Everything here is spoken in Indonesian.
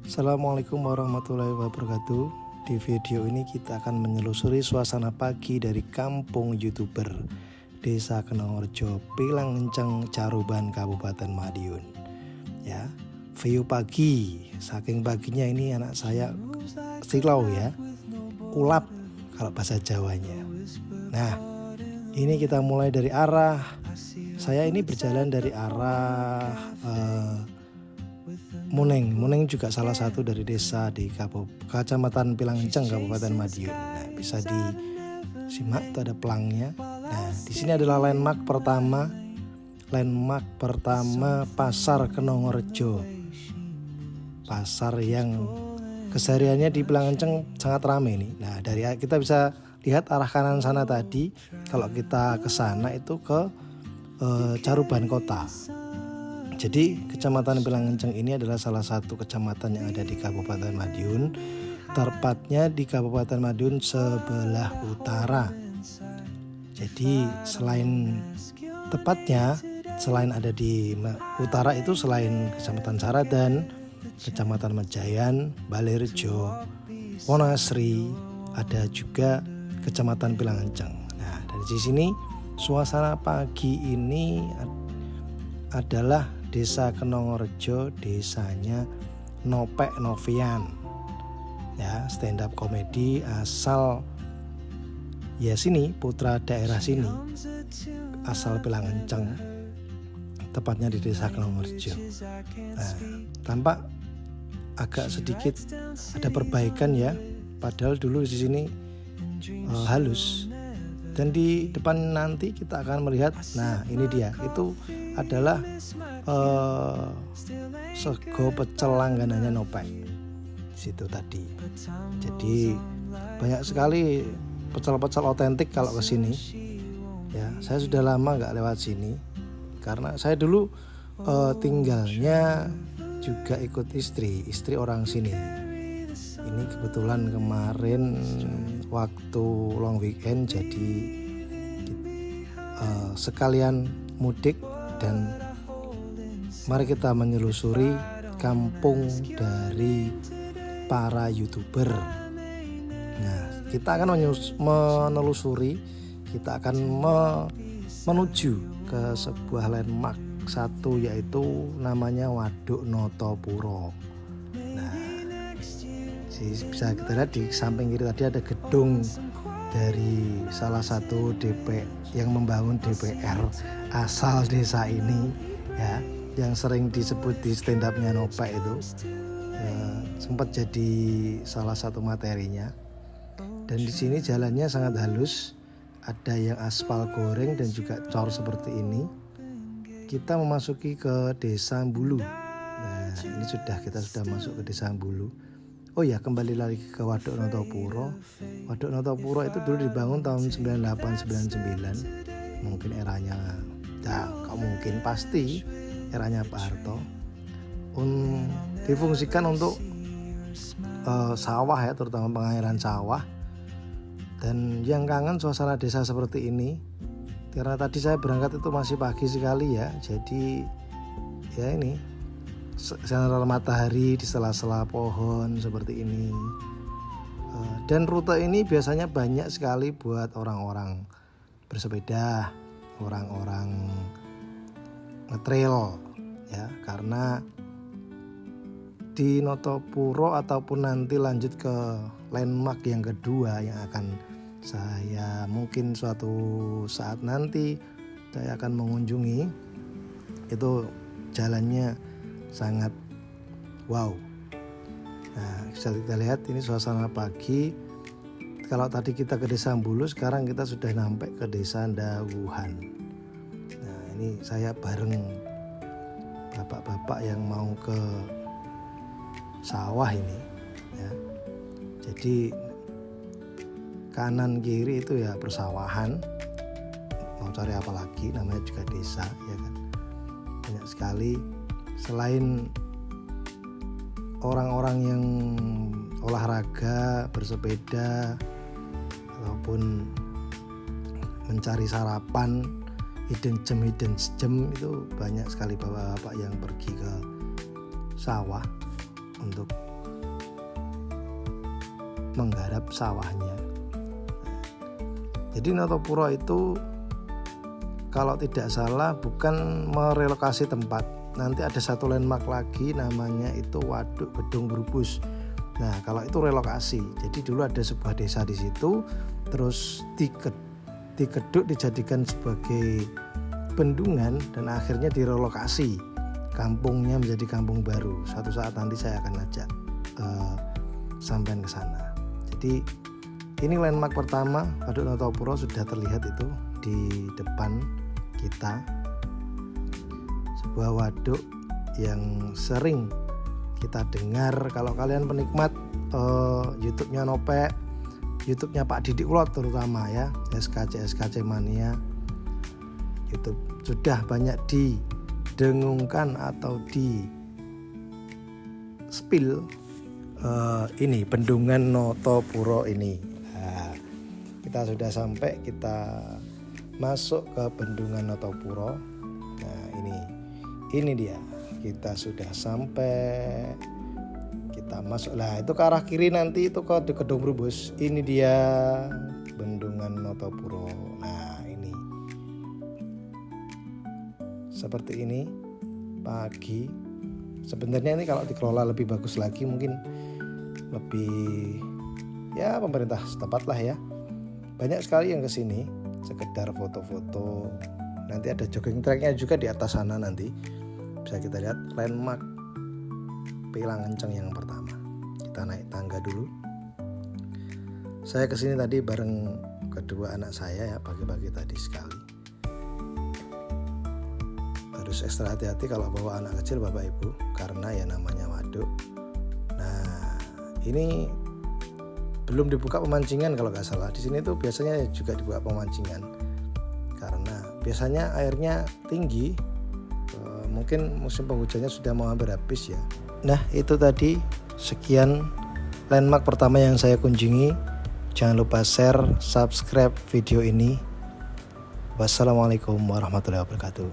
Assalamualaikum warahmatullahi wabarakatuh. Di video ini kita akan menelusuri suasana pagi dari kampung YouTuber Desa Kenongorjo, Pilang Enceng, Caruban, Kabupaten Madiun. Ya, view pagi. Saking paginya ini anak saya silau ya, ulap kalau bahasa Jawanya. Nah, ini kita mulai dari arah. Saya ini berjalan dari arah Muneng juga salah satu dari desa di Kecamatan Pilang Enceng, Kabupaten Madiun. Nah, bisa disimak, itu ada pelangnya. Nah, di sini adalah landmark pertama Pasar Kenongorjo. Pasar yang kesehariannya di Pilang Enceng sangat ramai nih. Nah, dari kita bisa lihat arah kanan sana tadi. Kalau kita ke sana itu ke Caruban Kota. Jadi Kecamatan Pilang Enceng ini adalah salah satu kecamatan yang ada di Kabupaten Madiun. Tepatnya di Kabupaten Madiun sebelah utara. Jadi selain ada di utara itu, selain Kecamatan Saradan, Kecamatan Mejayan, Balairejo, Wonasri, ada juga Kecamatan Pilang Enceng. Nah, dari sini suasana pagi ini adalah Desa Kenongorjo, desanya Nopek Novian. Ya, stand up komedi asal ya sini, putra daerah sini, asal Pilang Enceng, tepatnya di Desa Kenongorjo. Nah, tampak agak sedikit ada perbaikan ya, padahal dulu di sini halus. Dan di depan nanti kita akan melihat, nah ini dia, itu adalah sego pecel langganannya Nopek di situ tadi. Jadi banyak sekali pecel-pecel otentik kalau ke sini. Ya, saya sudah lama nggak lewat sini karena saya dulu tinggalnya juga ikut istri orang sini. Ini kebetulan kemarin waktu long weekend, jadi sekalian mudik dan mari kita menyelusuri kampung dari para YouTuber. Nah, kita akan menelusuri, kita akan menuju ke sebuah landmark satu, yaitu namanya Waduk Notopuro. Nah, bisa kita lihat di samping kiri tadi ada gedung dari salah satu yang membangun DPR asal desa ini ya, yang sering disebut di stand up-nya Nopek itu sempat jadi salah satu materinya. Dan di sini jalannya sangat halus, ada yang aspal goreng dan juga cor seperti ini. Kita memasuki ke Desa Bulu. Nah, ini kita sudah masuk ke Desa Bulu. Oh ya, kembali lagi ke Waduk Notopuro. Waduk Notopuro itu dulu dibangun tahun 98-99. Mungkin eranya, mungkin pasti eranya Pak Harto. Difungsikan untuk sawah ya, terutama pengairan sawah. Dan yang kangen suasana desa seperti ini, karena tadi saya berangkat itu masih pagi sekali ya. Jadi ya ini, sinar matahari di sela-sela pohon seperti ini. Dan rute ini biasanya banyak sekali buat orang-orang bersepeda, orang-orang ngetrail ya, karena di Notopuro ataupun nanti lanjut ke landmark yang kedua yang akan saya mungkin suatu saat nanti saya akan mengunjungi, itu jalannya sangat wow. Nah, bisa kita lihat ini suasana pagi. Kalau tadi kita ke Desa Bulu, sekarang kita sudah sampai ke Desa Dawuhan. Nah, ini saya bareng bapak-bapak yang mau ke sawah ini ya. Jadi kanan kiri itu ya persawahan. Mau cari apa lagi, namanya juga desa ya kan. Banyak sekali. Selain orang-orang yang olahraga, bersepeda ataupun mencari sarapan, hidden gem itu banyak sekali bapak-bapak yang pergi ke sawah untuk menggarap sawahnya. Jadi Notopuro itu kalau tidak salah bukan merelokasi tempat. Nanti ada satu landmark lagi namanya itu Waduk Gedung Brubus. Nah kalau itu relokasi, jadi dulu ada sebuah desa di situ, terus dikeduk dijadikan sebagai bendungan dan akhirnya direlokasi. Kampungnya menjadi kampung baru. Suatu saat nanti saya akan ajak sampai ke sana. Jadi ini landmark pertama, Waduk Notopuro sudah terlihat itu di depan kita. Sebuah waduk yang sering kita dengar kalau kalian penikmat YouTube-nya Nopek, YouTube-nya Pak Didik Ulot terutama ya, SKC Mania. YouTube sudah banyak didengungkan atau di spill ini bendungan Notopuro ini. Nah, kita sudah sampai, kita masuk ke bendungan Notopuro. Nah ini dia, kita sudah sampai, kita masuk lah itu ke arah kiri, nanti itu ke Gedung Brubus. Ini dia bendungan Notopuro. Nah ini seperti ini pagi. Sebenarnya ini kalau dikelola lebih bagus lagi, mungkin lebih ya pemerintah setempat lah ya. Banyak sekali yang kesini sekedar foto-foto. Nanti ada jogging tracknya juga di atas sana, nanti bisa kita lihat landmark Pilangenceng yang pertama. Kita naik tangga dulu. Saya kesini tadi bareng kedua anak saya ya, pagi-pagi tadi sekali. Harus ekstra hati-hati kalau bawa anak kecil Bapak Ibu, karena ya namanya waduk. Nah ini belum dibuka pemancingan kalau nggak salah. Di sini tuh biasanya juga dibuka pemancingan karena biasanya airnya tinggi. Mungkin musim penghujannya sudah mau hampir habis ya. Nah itu tadi sekian landmark pertama yang saya kunjungi. Jangan lupa share, subscribe video ini. Wassalamualaikum warahmatullahi wabarakatuh.